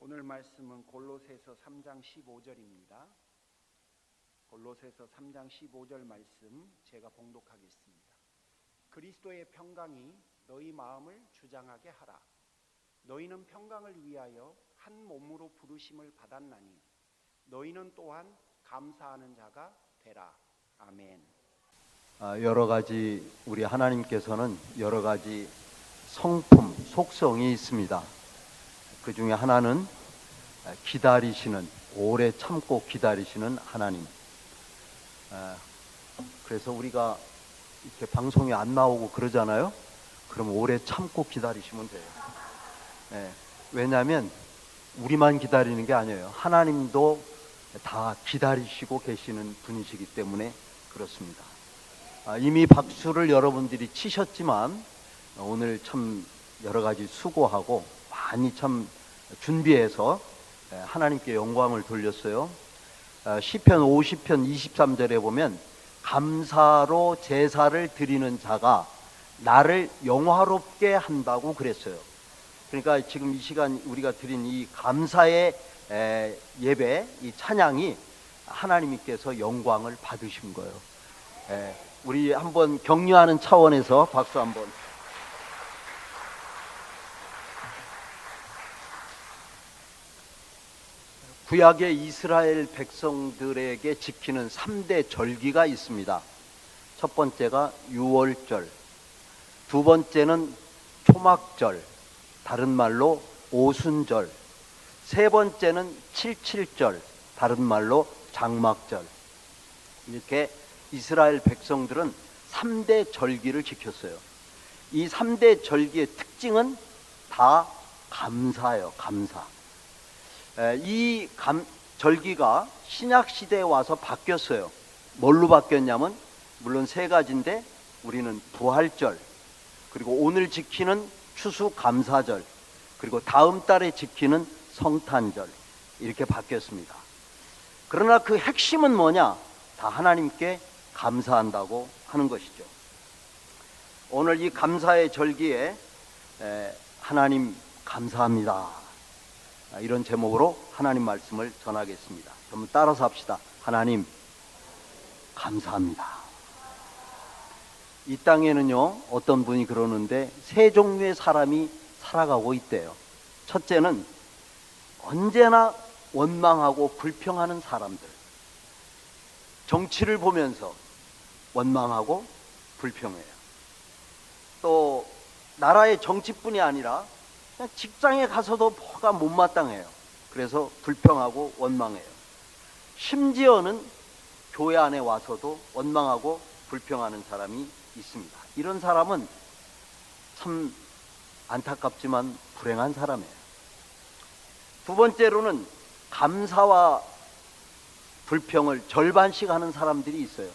오늘 말씀은 골로새서 3장 15절입니다. 골로새서 3장 15절 말씀 제가 봉독하겠습니다. 그리스도의 평강이 너희 마음을 주장하게 하라. 너희는 평강을 위하여 한 몸으로 부르심을 받았나니 너희는 또한 감사하는 자가 되라. 아멘. 여러 가지 우리 하나님께서는 여러 가지 성품, 속성이 있습니다. 그 중에 하나는 기다리시는, 오래 참고 기다리시는 하나님. 그래서 우리가 이렇게 방송에 안 나오고 그러잖아요. 그럼 오래 참고 기다리시면 돼요. 왜냐하면 우리만 기다리는 게 아니에요. 하나님도 다 기다리시고 계시는 분이시기 때문에 그렇습니다. 이미 박수를 여러분들이 치셨지만 오늘 참 여러 가지 수고하고 많이 참 준비해서 하나님께 영광을 돌렸어요. 시편 50편 23절에 보면 감사로 제사를 드리는 자가 나를 영화롭게 한다고 그랬어요. 그러니까 지금 이 시간 우리가 드린 이 감사의 예배, 이 찬양이 하나님께서 영광을 받으신 거예요. 우리 한번 격려하는 차원에서 박수 한번. 구약의 이스라엘 백성들에게 지키는 3대 절기가 있습니다. 첫 번째가 유월절, 두 번째는 초막절, 다른 말로 오순절, 세 번째는 칠칠절, 다른 말로 장막절. 이렇게 이스라엘 백성들은 3대 절기를 지켰어요. 이 3대 절기의 특징은 다 감사예요. 감사. 이 절기가 신약시대에 와서 바뀌었어요. 뭘로 바뀌었냐면 물론 세 가지인데 우리는 부활절, 그리고 오늘 지키는 추수감사절, 그리고 다음 달에 지키는 성탄절, 이렇게 바뀌었습니다. 그러나 그 핵심은 뭐냐? 다 하나님께 감사한다고 하는 것이죠. 오늘 이 감사의 절기에 하나님 감사합니다, 이런 제목으로 하나님 말씀을 전하겠습니다. 한번 따라서 합시다. 하나님 감사합니다. 이 땅에는요, 어떤 분이 그러는데 세 종류의 사람이 살아가고 있대요. 첫째는 언제나 원망하고 불평하는 사람들. 정치를 보면서 원망하고 불평해요. 또 나라의 정치뿐이 아니라 그냥 직장에 가서도 뭐가 못마땅해요. 그래서 불평하고 원망해요. 심지어는 교회 안에 와서도 원망하고 불평하는 사람이 있습니다. 이런 사람은 참 안타깝지만 불행한 사람이에요. 두 번째로는 감사와 불평을 절반씩 하는 사람들이 있어요.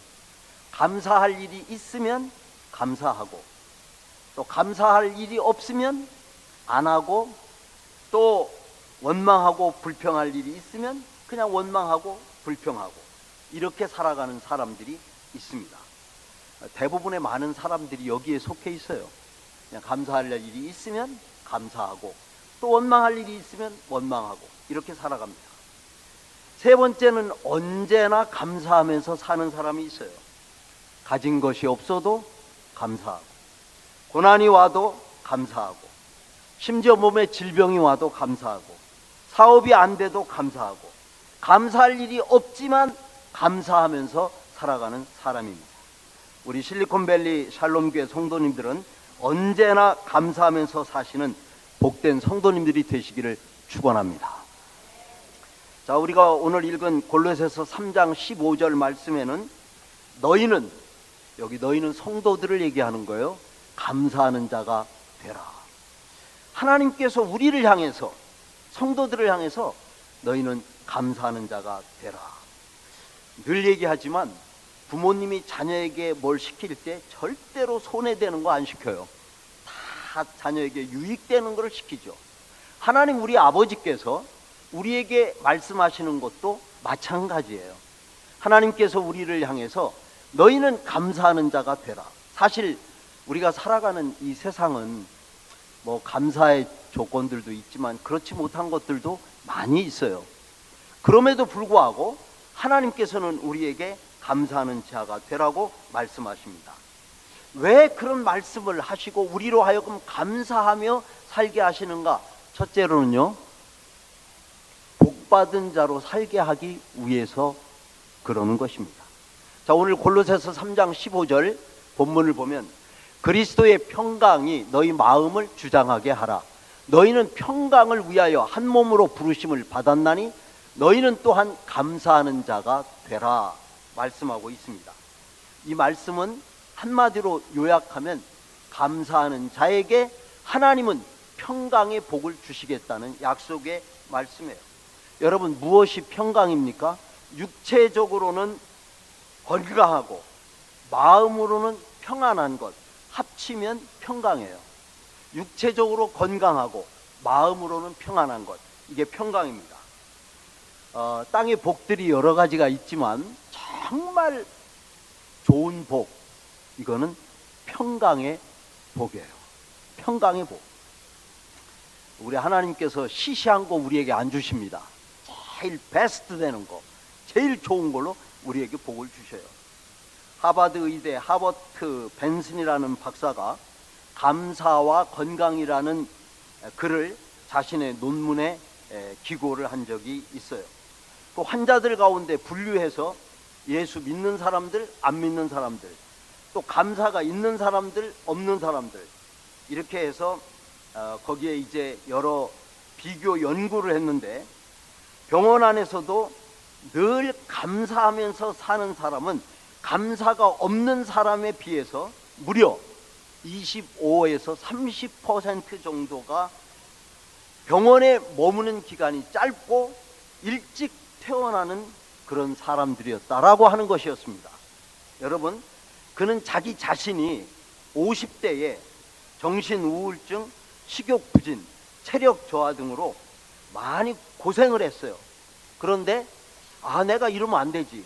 감사할 일이 있으면 감사하고, 또 감사할 일이 없으면 안 하고, 또 원망하고 불평할 일이 있으면 그냥 원망하고 불평하고, 이렇게 살아가는 사람들이 있습니다. 대부분의 많은 사람들이 여기에 속해 있어요. 그냥 감사할 일이 있으면 감사하고, 또 원망할 일이 있으면 원망하고, 이렇게 살아갑니다. 세 번째는 언제나 감사하면서 사는 사람이 있어요. 가진 것이 없어도 감사하고, 고난이 와도 감사하고, 심지어 몸에 질병이 와도 감사하고, 사업이 안 돼도 감사하고, 감사할 일이 없지만 감사하면서 살아가는 사람입니다. 우리 실리콘밸리 샬롬교회 성도님들은 언제나 감사하면서 사시는 복된 성도님들이 되시기를 축원합니다. 자, 우리가 오늘 읽은 골로새서 3장 15절 말씀에는 너희는, 여기 너희는 성도들을 얘기하는 거예요. 감사하는 자가 되라. 하나님께서 우리를 향해서, 성도들을 향해서 너희는 감사하는 자가 되라. 늘 얘기하지만 부모님이 자녀에게 뭘 시킬 때 절대로 손해되는 거 안 시켜요. 다 자녀에게 유익되는 걸 시키죠. 하나님 우리 아버지께서 우리에게 말씀하시는 것도 마찬가지예요. 하나님께서 우리를 향해서 너희는 감사하는 자가 되라. 사실 우리가 살아가는 이 세상은 뭐 감사의 조건들도 있지만 그렇지 못한 것들도 많이 있어요. 그럼에도 불구하고 하나님께서는 우리에게 감사하는 자가 되라고 말씀하십니다. 왜 그런 말씀을 하시고 우리로 하여금 감사하며 살게 하시는가? 첫째로는요, 복받은 자로 살게 하기 위해서 그러는 것입니다. 자, 오늘 골로새서 3장 15절 본문을 보면 그리스도의 평강이 너희 마음을 주장하게 하라. 너희는 평강을 위하여 한 몸으로 부르심을 받았나니 너희는 또한 감사하는 자가 되라 말씀하고 있습니다. 이 말씀은 한마디로 요약하면 감사하는 자에게 하나님은 평강의 복을 주시겠다는 약속의 말씀이에요. 여러분, 무엇이 평강입니까? 육체적으로는 건강하고 마음으로는 평안한 것, 합치면 평강이에요. 육체적으로 건강하고 마음으로는 평안한 것, 이게 평강입니다. 땅의 복들이 여러 가지가 있지만 정말 좋은 복, 이거는 평강의 복이에요. 평강의 복. 우리 하나님께서 시시한 거 우리에게 안 주십니다. 제일 베스트 되는 거, 제일 좋은 걸로 우리에게 복을 주셔요. 하버드 의대 하버트 벤슨이라는 박사가 감사와 건강이라는 글을 자신의 논문에 기고를 한 적이 있어요. 그 환자들 가운데 분류해서 예수 믿는 사람들, 안 믿는 사람들, 또 감사가 있는 사람들, 없는 사람들, 이렇게 해서 거기에 이제 여러 비교 연구를 했는데, 병원 안에서도 늘 감사하면서 사는 사람은 감사가 없는 사람에 비해서 무려 25에서 30% 정도가 병원에 머무는 기간이 짧고 일찍 퇴원하는 그런 사람들이었다라고 하는 것이었습니다. 여러분, 그는 자기 자신이 50대에 정신우울증, 식욕부진, 체력 저하 등으로 많이 고생을 했어요. 그런데 내가 이러면 안 되지.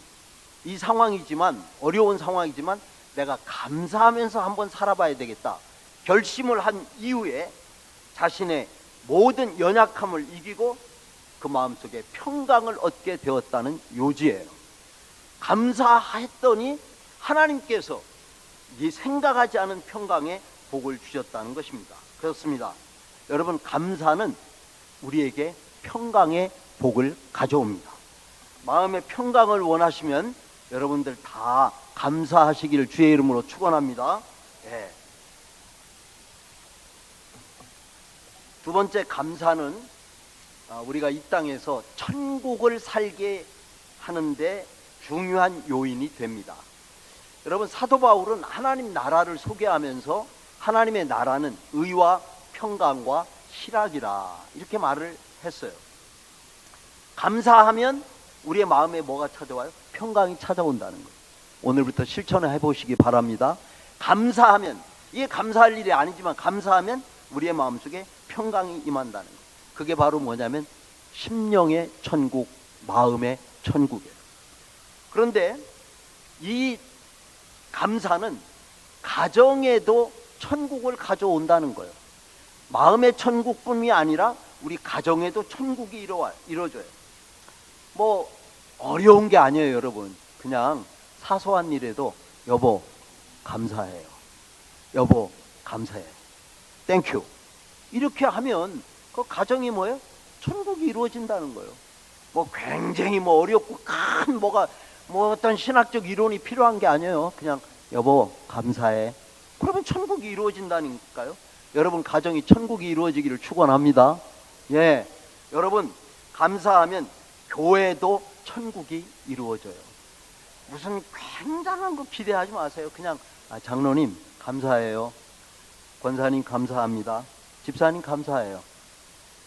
이 상황이지만, 어려운 상황이지만 내가 감사하면서 한번 살아봐야 되겠다. 결심을 한 이후에 자신의 모든 연약함을 이기고 그 마음속에 평강을 얻게 되었다는 요지예요. 감사했더니 하나님께서 이 생각하지 않은 평강의 복을 주셨다는 것입니다. 그렇습니다. 여러분, 감사는 우리에게 평강의 복을 가져옵니다. 마음의 평강을 원하시면 여러분들 다 감사하시기를 주의 이름으로 축원합니다. 예. 두 번째, 감사는 우리가 이 땅에서 천국을 살게 하는데 중요한 요인이 됩니다. 여러분, 사도 바울은 하나님 나라를 소개하면서 하나님의 나라는 의와 평강과 희락이라 이렇게 말을 했어요. 감사하면 우리의 마음에 뭐가 찾아와요? 평강이 찾아온다는 거예요. 오늘부터 실천을 해보시기 바랍니다. 감사하면, 이게 감사할 일이 아니지만 감사하면 우리의 마음속에 평강이 임한다는 거예요. 그게 바로 뭐냐면 심령의 천국, 마음의 천국이에요. 그런데 이 감사는 가정에도 천국을 가져온다는 거예요. 마음의 천국뿐이 아니라 우리 가정에도 천국이 이루어져요. 뭐 어려운 게 아니에요, 여러분. 그냥 사소한 일에도 여보 감사해요, 여보 감사해, 땡큐, 이렇게 하면 그 가정이 뭐예요? 천국이 이루어진다는 거예요. 뭐 굉장히 어렵고 큰 어떤 신학적 이론이 필요한 게 아니에요. 그냥 여보 감사해, 그러면 천국이 이루어진다니까요. 여러분, 가정이 천국이 이루어지기를 축원합니다. 예, 여러분, 감사하면 교회도 천국이 이루어져요. 무슨 굉장한 거 기대하지 마세요. 그냥 장로님 감사해요, 권사님 감사합니다, 집사님 감사해요.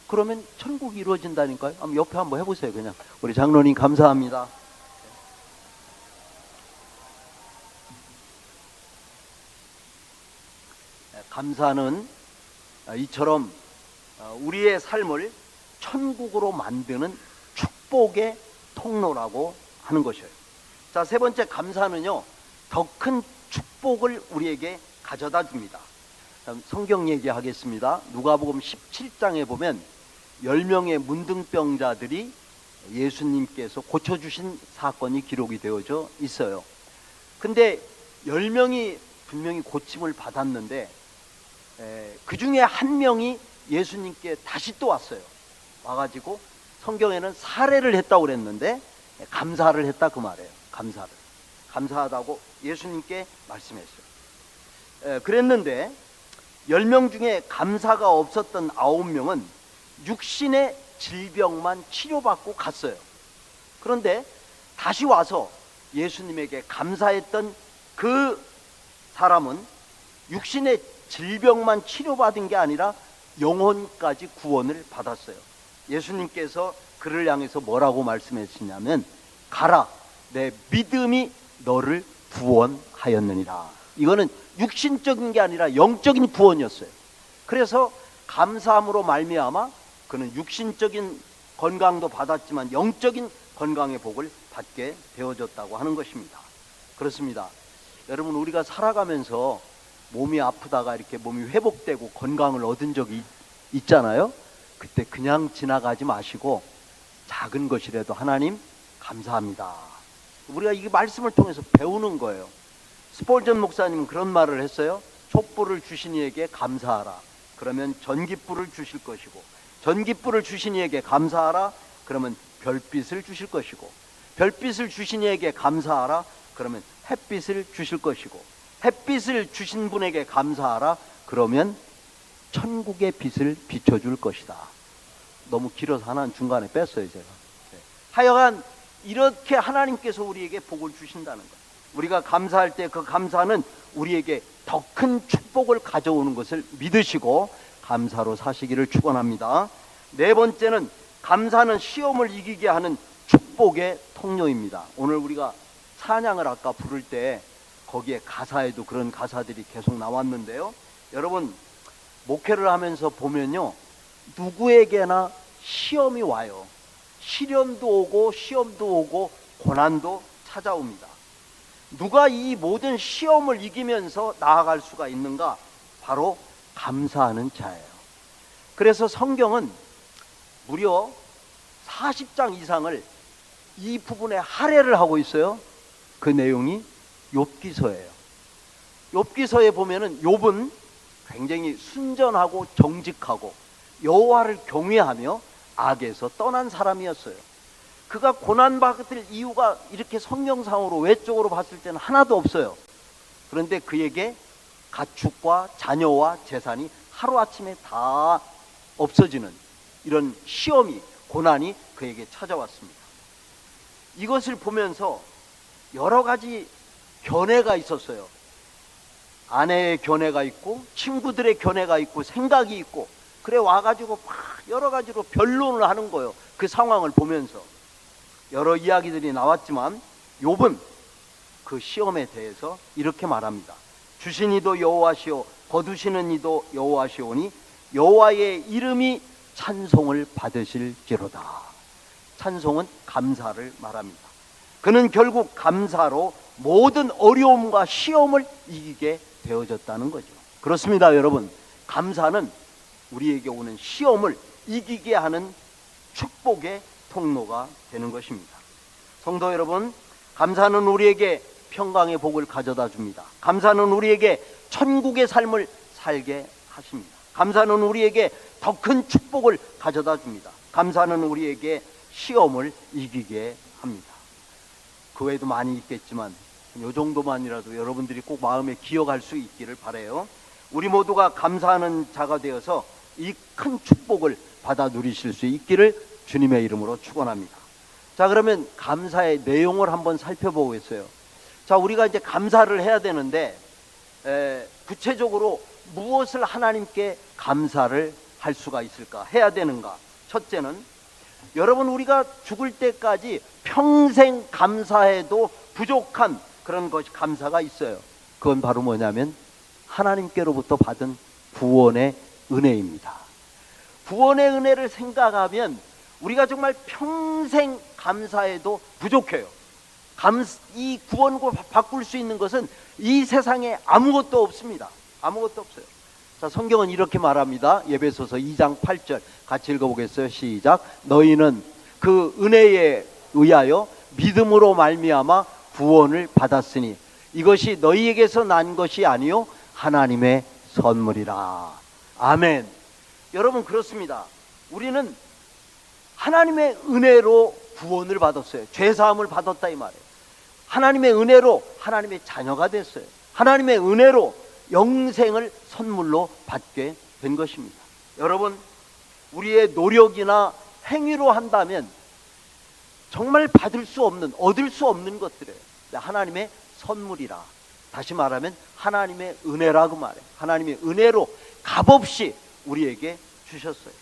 그러면 천국이 이루어진다니까요. 한번 옆에 한번 해보세요. 그냥 우리 장로님 감사합니다. 감사는 이처럼 우리의 삶을 천국으로 만드는 축복의 통로라고 하는 것이에요. 자, 세 번째, 감사는요 더 큰 축복을 우리에게 가져다 줍니다. 다음 성경 얘기하겠습니다. 누가복음 17장에 보면 10명의 문둥병자들이 예수님께서 고쳐주신 사건이 기록이 되어져 있어요. 근데 10명이 분명히 고침을 받았는데 그 중에 한 명이 예수님께 다시 또 왔어요. 와가지고 성경에는 사례를 했다고 그랬는데 감사를 했다 그 말이에요. 감사하다고 예수님께 말씀했어요. 그랬는데 10명 중에 감사가 없었던 9명은 육신의 질병만 치료받고 갔어요. 그런데 다시 와서 예수님에게 감사했던 그 사람은 육신의 질병만 치료받은 게 아니라 영혼까지 구원을 받았어요. 예수님께서 그를 향해서 뭐라고 말씀하시냐면 가라, 내 믿음이 너를 구원하였느니라. 이거는 육신적인 게 아니라 영적인 구원이었어요. 그래서 감사함으로 말미암아 그는 육신적인 건강도 받았지만 영적인 건강의 복을 받게 되어졌다고 하는 것입니다. 그렇습니다. 여러분, 우리가 살아가면서 몸이 아프다가 이렇게 몸이 회복되고 건강을 얻은 적이 있잖아요. 그때 그냥 지나가지 마시고 작은 것이라도 하나님 감사합니다. 우리가 이 말씀을 통해서 배우는 거예요. 스폴전 목사님은 그런 말을 했어요. 촛불을 주신 이에게 감사하라. 그러면 전깃불을 주실 것이고, 전깃불을 주신 이에게 감사하라. 그러면 별빛을 주실 것이고, 별빛을 주신 이에게 감사하라. 그러면 햇빛을 주실 것이고, 햇빛을 주신 분에게 감사하라. 그러면 천국의 빛을 비춰줄 것이다. 너무 길어서 하나는 중간에 뺐어요, 제가. 하여간 이렇게 하나님께서 우리에게 복을 주신다는 거예요. 우리가 감사할 때 그 감사는 우리에게 더 큰 축복을 가져오는 것을 믿으시고 감사로 사시기를 축원합니다. 네 번째는 감사는 시험을 이기게 하는 축복의 통로입니다. 오늘 우리가 찬양을 아까 부를 때 거기에 가사에도 그런 가사들이 계속 나왔는데요. 여러분, 목회를 하면서 보면요, 누구에게나 시험이 와요. 시련도 오고 시험도 오고 고난도 찾아옵니다. 누가 이 모든 시험을 이기면서 나아갈 수가 있는가? 바로 감사하는 자예요. 그래서 성경은 무려 40장 이상을 이 부분에 할애를 하고 있어요. 그 내용이 욥기서예요. 욥기서에 보면은 욥은 굉장히 순전하고 정직하고 여호와를 경외하며 악에서 떠난 사람이었어요. 그가 고난받을 이유가 이렇게 성경상으로 외적으로 봤을 때는 하나도 없어요. 그런데 그에게 가축과 자녀와 재산이 하루아침에 다 없어지는 이런 시험이, 고난이 그에게 찾아왔습니다. 이것을 보면서 여러 가지 견해가 있었어요. 아내의 견해가 있고 친구들의 견해가 있고 생각이 있고, 그래 와가지고 막 여러 가지로 변론을 하는 거예요. 그 상황을 보면서 여러 이야기들이 나왔지만 욥은 그 시험에 대해서 이렇게 말합니다. 주신 이도 여호와시오 거두시는 이도 여호와시오니 여호와의 이름이 찬송을 받으실지로다. 찬송은 감사를 말합니다. 그는 결국 감사로 모든 어려움과 시험을 이기게 되어졌다는 거죠. 그렇습니다, 여러분. 감사는 우리에게 오는 시험을 이기게 하는 축복의 통로가 되는 것입니다. 성도 여러분, 감사는 우리에게 평강의 복을 가져다 줍니다. 감사는 우리에게 천국의 삶을 살게 하십니다. 감사는 우리에게 더 큰 축복을 가져다 줍니다. 감사는 우리에게 시험을 이기게 합니다. 그 외에도 많이 있겠지만 이 정도만이라도 여러분들이 꼭 마음에 기억할 수 있기를 바라요. 우리 모두가 감사하는 자가 되어서 이 큰 축복을 받아 누리실 수 있기를 주님의 이름으로 축원합니다. 자, 그러면 감사의 내용을 한번 살펴보겠어요. 자, 우리가 이제 감사를 해야 되는데 구체적으로 무엇을 하나님께 감사를 할 수가 있을까? 해야 되는가? 첫째는 여러분, 우리가 죽을 때까지 평생 감사해도 부족한 그런 것이 감사가 있어요. 그건 바로 뭐냐면 하나님께로부터 받은 구원의 은혜입니다. 구원의 은혜를 생각하면 우리가 정말 평생 감사해도 부족해요. 이 구원을 바꿀 수 있는 것은 이 세상에 아무것도 없습니다. 아무것도 없어요. 자, 성경은 이렇게 말합니다. 에베소서 2장 8절 같이 읽어보겠어요. 시작. 너희는 그 은혜에 의하여 믿음으로 말미암아 구원을 받았으니 이것이 너희에게서 난 것이 아니요 하나님의 선물이라. 아멘. 여러분, 그렇습니다. 우리는 하나님의 은혜로 구원을 받았어요. 죄사함을 받았다 이 말이에요. 하나님의 은혜로 하나님의 자녀가 됐어요. 하나님의 은혜로 영생을 선물로 받게 된 것입니다. 여러분, 우리의 노력이나 행위로 한다면 정말 받을 수 없는, 얻을 수 없는 것들이에요. 하나님의 선물이라. 다시 말하면 하나님의 은혜라고 말해요. 하나님의 은혜로 값없이 우리에게 주셨어요.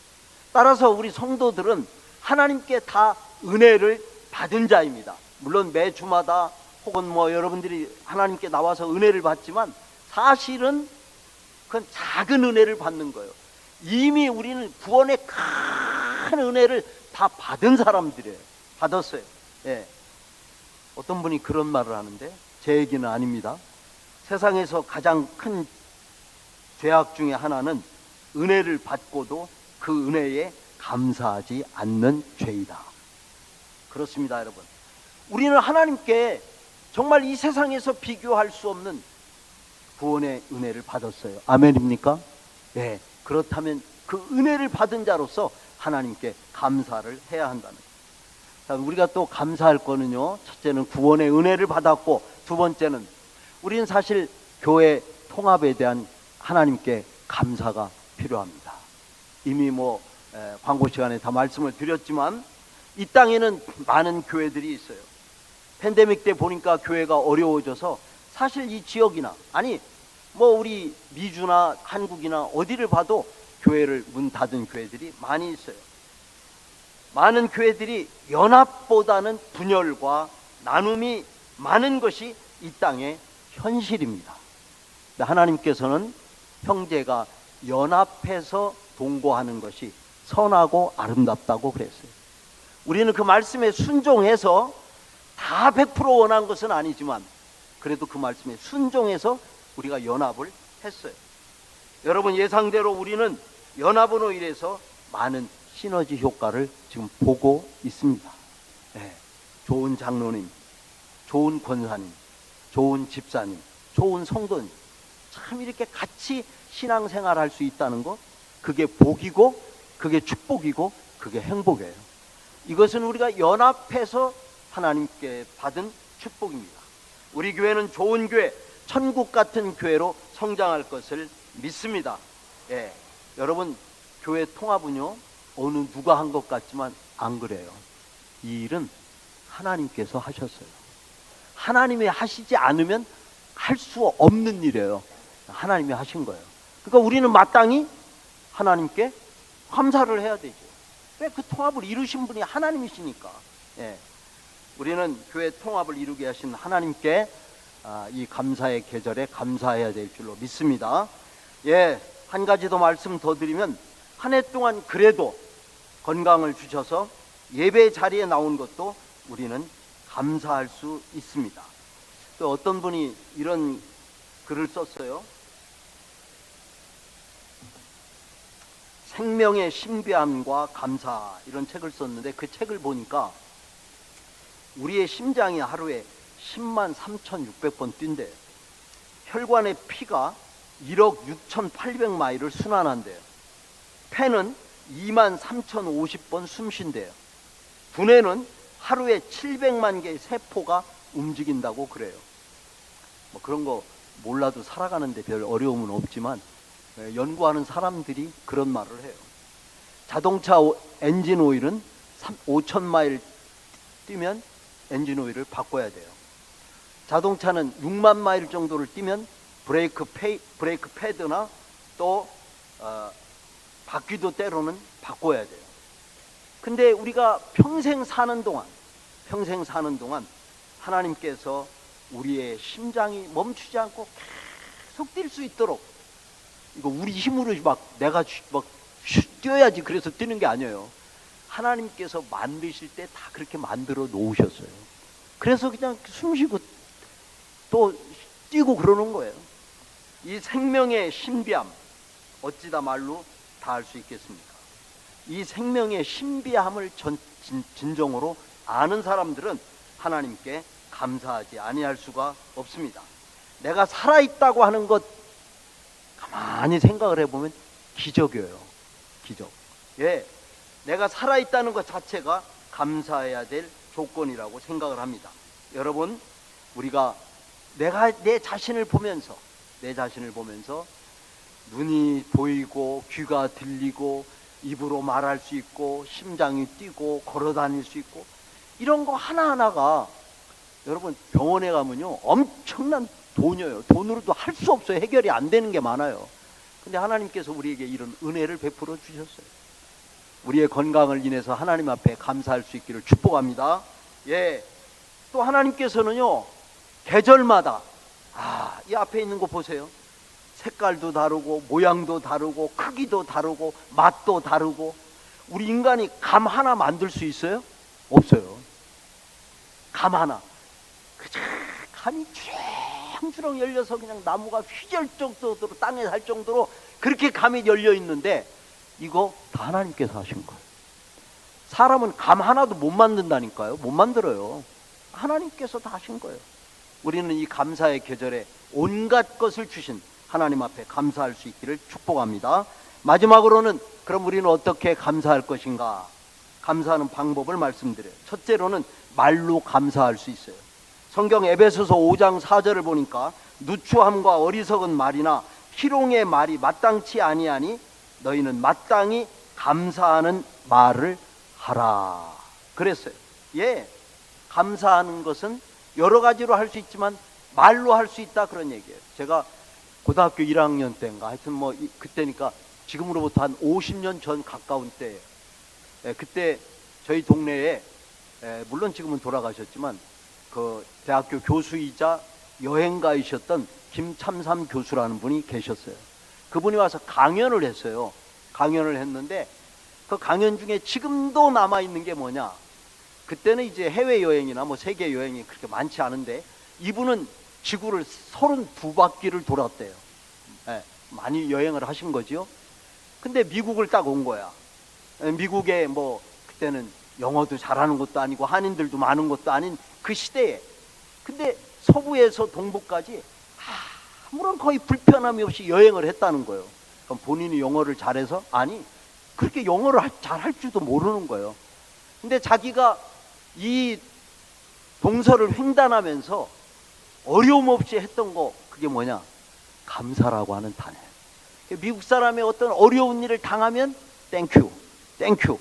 따라서 우리 성도들은 하나님께 다 은혜를 받은 자입니다. 물론 매 주마다 혹은 뭐 여러분들이 하나님께 나와서 은혜를 받지만 사실은 그건 작은 은혜를 받는 거예요. 이미 우리는 구원의 큰 은혜를 다 받은 사람들이에요. 받았어요. 예. 어떤 분이 그런 말을 하는데 제 얘기는 아닙니다. 세상에서 가장 큰 죄악 중에 하나는 은혜를 받고도 그 은혜에 감사하지 않는 죄이다. 그렇습니다, 여러분. 우리는 하나님께 정말 이 세상에서 비교할 수 없는 구원의 은혜를 받았어요. 아멘입니까? 네. 그렇다면 그 은혜를 받은 자로서 하나님께 감사를 해야 한다는 거예요. 자, 우리가 또 감사할 거는요, 첫째는 구원의 은혜를 받았고, 두 번째는 우리는 사실 교회 통합에 대한 하나님께 감사가 필요합니다. 이미 광고 시간에 다 말씀을 드렸지만 이 땅에는 많은 교회들이 있어요. 팬데믹 때 보니까 교회가 어려워져서 사실 이 지역이나 우리 미주나 한국이나 어디를 봐도 교회를 문 닫은 교회들이 많이 있어요. 많은 교회들이 연합보다는 분열과 나눔이 많은 것이 이 땅의 현실입니다. 하나님께서는 형제가 연합해서 동거하는 것이 선하고 아름답다고 그랬어요. 우리는 그 말씀에 순종해서 다 100% 원한 것은 아니지만 그래도 그 말씀에 순종해서 우리가 연합을 했어요. 여러분, 예상대로 우리는 연합으로 인해서 많은 시너지 효과를 지금 보고 있습니다. 네. 좋은 장로님, 좋은 권사님, 좋은 집사님, 좋은 성도님, 참 이렇게 같이 신앙생활 할 수 있다는 것, 그게 복이고 그게 축복이고 그게 행복이에요. 이것은 우리가 연합해서 하나님께 받은 축복입니다. 우리 교회는 좋은 교회, 천국 같은 교회로 성장할 것을 믿습니다. 예. 여러분, 교회 통합은요, 어느 누가 한 것 같지만 안 그래요. 이 일은 하나님께서 하셨어요. 하나님이 하시지 않으면 할 수 없는 일이에요. 하나님이 하신 거예요. 그러니까 우리는 마땅히 하나님께 감사를 해야 되죠. 왜? 그 통합을 이루신 분이 하나님이시니까. 예. 우리는 교회 통합을 이루게 하신 하나님께 이 감사의 계절에 감사해야 될 줄로 믿습니다. 예, 한 가지 더 말씀 더 드리면, 한 해 동안 그래도 건강을 주셔서 예배 자리에 나온 것도 우리는 감사할 수 있습니다. 또 어떤 분이 이런 글을 썼어요. 생명의 신비함과 감사, 이런 책을 썼는데 그 책을 보니까 우리의 심장이 하루에 10만 3,600번 뛴대요. 혈관의 피가 1억 6,800마일을 순환한대요. 폐는 2만 3,050번 숨쉰대요. 두뇌는 하루에 700만 개의 세포가 움직인다고 그래요. 그런 거 몰라도 살아가는데 별 어려움은 없지만 연구하는 사람들이 그런 말을 해요. 자동차 엔진 오일은 5,000마일 뛰면 엔진 오일을 바꿔야 돼요. 자동차는 6만 마일 정도를 뛰면 브레이크 패드나 또 바퀴도 때로는 바꿔야 돼요. 근데 우리가 평생 사는 동안 하나님께서 우리의 심장이 멈추지 않고 계속 뛸 수 있도록, 이거 우리 힘으로 내가 뛰어야지 그래서 뛰는 게 아니에요. 하나님께서 만드실 때 다 그렇게 만들어 놓으셨어요. 그래서 그냥 숨 쉬고 또 뛰고 그러는 거예요. 이 생명의 신비함, 어찌다 말로 다 할 수 있겠습니까? 이 생명의 신비함을 진정으로 아는 사람들은 하나님께 감사하지 아니할 수가 없습니다. 내가 살아있다고 하는 것 가만히 생각을 해보면 기적이에요. 기적. 예, 내가 살아있다는 것 자체가 감사해야 될 조건이라고 생각을 합니다. 여러분, 우리가 내 자신을 보면서 눈이 보이고 귀가 들리고 입으로 말할 수 있고 심장이 뛰고 걸어 다닐 수 있고 이런 거 하나하나가 여러분 병원에 가면요 엄청난 돈이에요. 돈으로도 할 수 없어요. 해결이 안 되는 게 많아요. 근데 하나님께서 우리에게 이런 은혜를 베풀어 주셨어요. 우리의 건강을 인해서 하나님 앞에 감사할 수 있기를 축복합니다. 예, 또 하나님께서는요 계절마다 이 앞에 있는 거 보세요. 색깔도 다르고 모양도 다르고 크기도 다르고 맛도 다르고 우리 인간이 감 하나 만들 수 있어요? 없어요. 감 하나. 감이 주렁주렁 열려서 그냥 나무가 휘절 정도로 땅에 살 정도로 그렇게 감이 열려 있는데 이거 다 하나님께서 하신 거예요. 사람은 감 하나도 못 만든다니까요. 못 만들어요. 하나님께서 다 하신 거예요. 우리는 이 감사의 계절에 온갖 것을 주신 하나님 앞에 감사할 수 있기를 축복합니다. 마지막으로는 그럼 우리는 어떻게 감사할 것인가? 감사하는 방법을 말씀드려요. 첫째로는 말로 감사할 수 있어요. 성경 에베소서 5장 4절을 보니까 누추함과 어리석은 말이나 희롱의 말이 마땅치 아니하니 너희는 마땅히 감사하는 말을 하라 그랬어요. 예, 감사하는 것은 여러 가지로 할 수 있지만 말로 할 수 있다 그런 얘기예요. 제가 고등학교 1학년 때인가 하여튼 뭐 그때니까 지금으로부터 한 50년 전 가까운 때예요. 그때 저희 동네에 물론 지금은 돌아가셨지만 그 대학교 교수이자 여행가이셨던 김참삼 교수라는 분이 계셨어요. 그분이 와서 강연을 했어요. 강연을 했는데 그 강연 중에 지금도 남아있는 게 뭐냐, 그때는 이제 해외여행이나 뭐 세계여행이 그렇게 많지 않은데 이분은 지구를 32바퀴를 돌았대요. 많이 여행을 하신 거지요. 근데 미국을 딱 온 거야. 미국에 뭐 그때는 영어도 잘하는 것도 아니고 한인들도 많은 것도 아닌 그 시대에, 근데 서부에서 동부까지 아무런 거의 불편함이 없이 여행을 했다는 거예요. 그럼 본인이 영어를 잘해서? 아니, 그렇게 영어를 잘할 줄도 모르는 거예요. 근데 자기가 이 동서를 횡단하면서 어려움 없이 했던 거, 그게 뭐냐? 감사라고 하는 단어예요. 미국 사람의 어떤 어려운 일을 당하면 땡큐, 땡큐,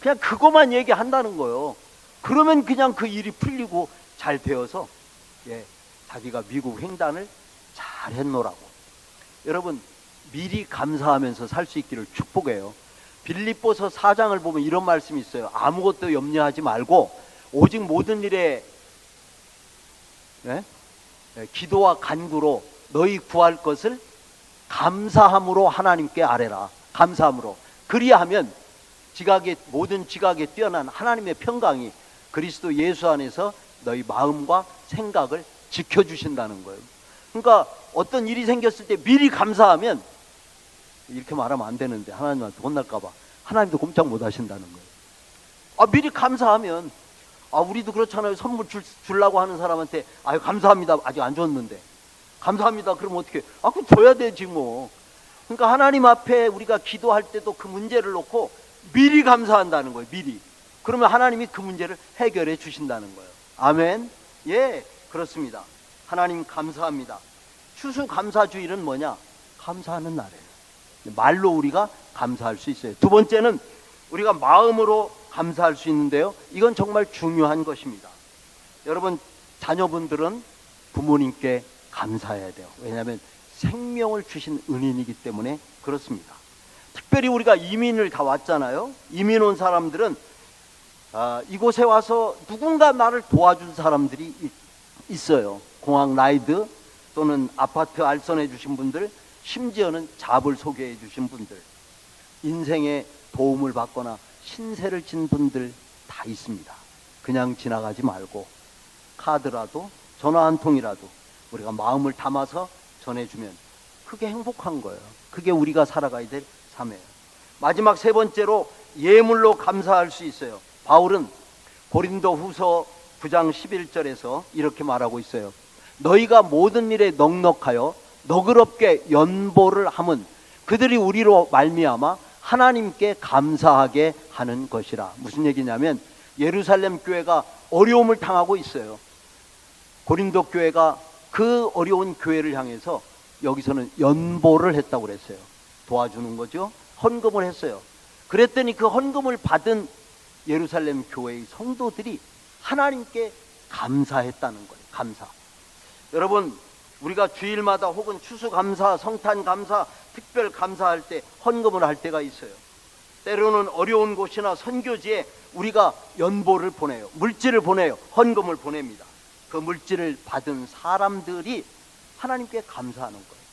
그냥 그것만 얘기한다는 거예요. 그러면 그냥 그 일이 풀리고 잘 되어서 자기가 미국 횡단을 잘 했노라고. 여러분, 미리 감사하면서 살 수 있기를 축복해요. 빌립보서 4장을 보면 이런 말씀이 있어요. 아무것도 염려하지 말고 오직 모든 일에 기도와 간구로 너희 구할 것을 감사함으로 하나님께 아뢰라. 감사함으로. 그리하면 모든 지각에 뛰어난 하나님의 평강이 그리스도 예수 안에서 너희 마음과 생각을 지켜주신다는 거예요. 그러니까 어떤 일이 생겼을 때 미리 감사하면, 이렇게 말하면 안 되는데 하나님한테 혼날까봐 하나님도 꼼짝 못 하신다는 거예요. 미리 감사하면, 우리도 그렇잖아요. 선물 주려고 하는 사람한테 감사합니다, 아직 안 줬는데 감사합니다 그러면 어떻게, 그럼 줘야 되지 뭐. 그러니까 하나님 앞에 우리가 기도할 때도 그 문제를 놓고 미리 감사한다는 거예요. 미리. 그러면 하나님이 그 문제를 해결해 주신다는 거예요. 아멘. 예, 그렇습니다. 하나님 감사합니다. 추수감사주일은 뭐냐? 감사하는 날이에요. 말로 우리가 감사할 수 있어요. 두 번째는 우리가 마음으로 감사할 수 있는데요, 이건 정말 중요한 것입니다. 여러분, 자녀분들은 부모님께 감사해야 돼요. 왜냐하면 생명을 주신 은인이기 때문에 그렇습니다. 특별히 우리가 이민을 다 왔잖아요. 이민 온 사람들은 이곳에 와서 누군가 나를 도와준 사람들이 있어요. 공항 라이드 또는 아파트 알선해 주신 분들, 심지어는 잡을 소개해 주신 분들, 인생에 도움을 받거나 신세를 진 분들 다 있습니다. 그냥 지나가지 말고 카드라도 전화 한 통이라도 우리가 마음을 담아서 전해주면 그게 행복한 거예요. 그게 우리가 살아가야 될 삶이에요. 마지막 세 번째로 예물로 감사할 수 있어요. 바울은 고린도 후서 9장 11절에서 이렇게 말하고 있어요. 너희가 모든 일에 넉넉하여 너그럽게 연보를 함은 그들이 우리로 말미암아 하나님께 감사하게 하는 것이라. 무슨 얘기냐면 예루살렘 교회가 어려움을 당하고 있어요. 고린도 교회가 그 어려운 교회를 향해서 여기서는 연보를 했다고 그랬어요. 도와주는 거죠. 헌금을 했어요. 그랬더니 그 헌금을 받은 예루살렘 교회의 성도들이 하나님께 감사했다는 거예요. 감사. 여러분, 우리가 주일마다 혹은 추수감사, 성탄감사, 특별 감사할 때 헌금을 할 때가 있어요. 때로는 어려운 곳이나 선교지에 우리가 연보를 보내요. 물질을 보내요. 헌금을 보냅니다. 그 물질을 받은 사람들이 하나님께 감사하는 거예요.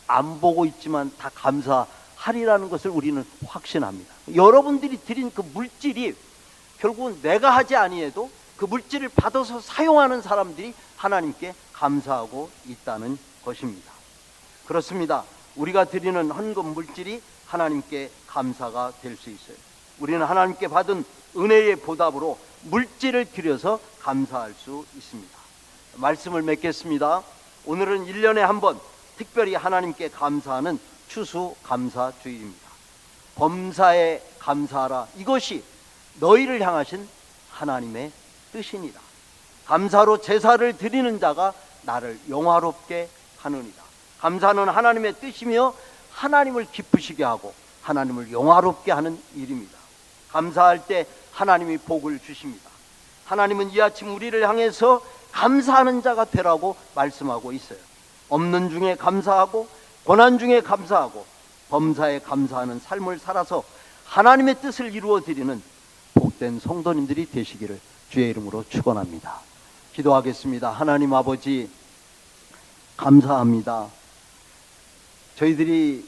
안 보고 있지만 다 감사하리라는 것을 우리는 확신합니다. 여러분들이 드린 그 물질이 결국은 내가 하지 아니해도 그 물질을 받아서 사용하는 사람들이 하나님께 감사하고 있다는 것입니다. 그렇습니다. 우리가 드리는 헌금 물질이 하나님께 감사가 될 수 있어요. 우리는 하나님께 받은 은혜의 보답으로 물질을 드려서 감사할 수 있습니다. 말씀을 맺겠습니다. 오늘은 1년에 한 번 특별히 하나님께 감사하는 추수감사주일입니다. 범사에 감사하라. 이것이 너희를 향하신 하나님의 뜻이니라. 감사로 제사를 드리는 자가 나를 영화롭게 하느니라. 감사는 하나님의 뜻이며 하나님을 기쁘시게 하고 하나님을 영화롭게 하는 일입니다. 감사할 때 하나님이 복을 주십니다. 하나님은 이 아침 우리를 향해서 감사하는 자가 되라고 말씀하고 있어요. 없는 중에 감사하고 고난 중에 감사하고 범사에 감사하는 삶을 살아서 하나님의 뜻을 이루어 드리는 복된 성도님들이 되시기를 주의 이름으로 축원합니다. 기도하겠습니다. 하나님 아버지, 감사합니다. 저희들이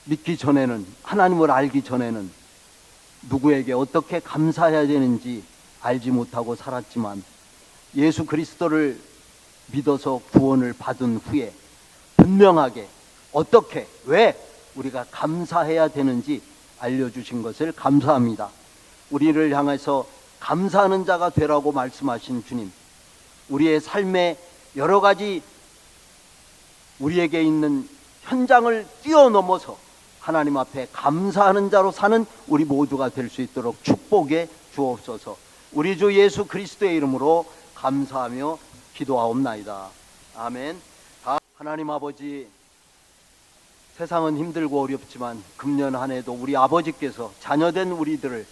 믿기 전에는, 하나님을 알기 전에는 누구에게 어떻게 감사해야 되는지 알지 못하고 살았지만 예수 그리스도를 믿어서 구원을 받은 후에 분명하게 어떻게, 왜 우리가 감사해야 되는지 알려주신 것을 감사합니다. 우리를 향해서 감사하는 자가 되라고 말씀하신 주님, 우리의 삶에 여러 가지 우리에게 있는 현장을 뛰어넘어서 하나님 앞에 감사하는 자로 사는 우리 모두가 될 수 있도록 축복해 주옵소서. 우리 주 예수 그리스도의 이름으로 감사하며 기도하옵나이다. 아멘. 하나님 아버지, 세상은 힘들고 어렵지만 금년 한 해도 우리 아버지께서 자녀된 우리들을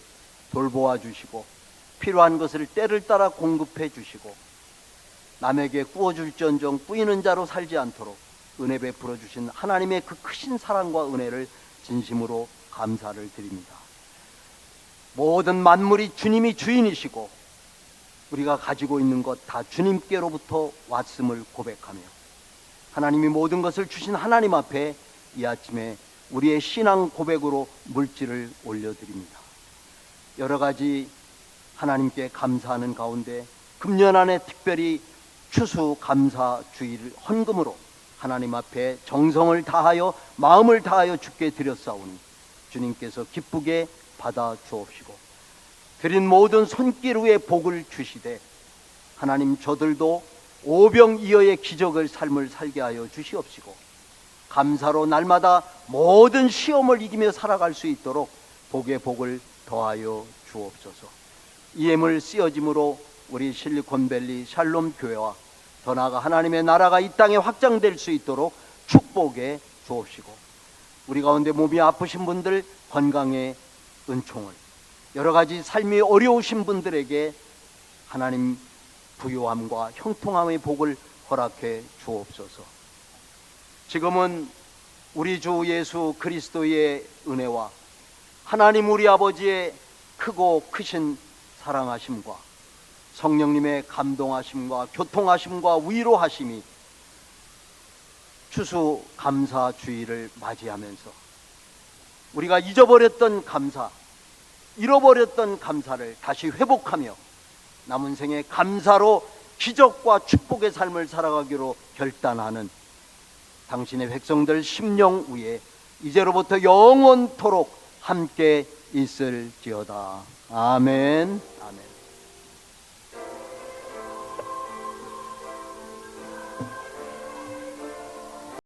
돌보아 주시고 필요한 것을 때를 따라 공급해 주시고 남에게 꾸어줄지언정 꾸이는 자로 살지 않도록 은혜 베풀어 주신 하나님의 그 크신 사랑과 은혜를 진심으로 감사를 드립니다. 모든 만물이 주님이 주인이시고 우리가 가지고 있는 것 다 주님께로부터 왔음을 고백하며 하나님이 모든 것을 주신 하나님 앞에 이 아침에 우리의 신앙 고백으로 물질을 올려드립니다. 여러 가지 하나님께 감사하는 가운데 금년 안에 특별히 추수감사주일 헌금으로 하나님 앞에 정성을 다하여 마음을 다하여 주께 드렸사오니 주님께서 기쁘게 받아 주옵시고 드린 모든 손길 위에 복을 주시되 하나님 저들도 오병이어의 기적을 삶을 살게 하여 주시옵시고 감사로 날마다 모든 시험을 이기며 살아갈 수 있도록 복의 복을 더하여 주옵소서. 이 예물 쓰여짐으로 우리 실리콘밸리 샬롬 교회와 더 나아가 하나님의 나라가 이 땅에 확장될 수 있도록 축복해 주옵시고 우리 가운데 몸이 아프신 분들 건강의 은총을, 여러 가지 삶이 어려우신 분들에게 하나님 부요함과 형통함의 복을 허락해 주옵소서. 지금은 우리 주 예수 그리스도의 은혜와 하나님 우리 아버지의 크고 크신 사랑하심과 성령님의 감동하심과 교통하심과 위로하심이 추수감사주일을 맞이하면서 우리가 잊어버렸던 감사, 잃어버렸던 감사를 다시 회복하며 남은 생에 감사로 기적과 축복의 삶을 살아가기로 결단하는 당신의 백성들 심령 위에 이제로부터 영원토록 함께 있을지어다. 아멘.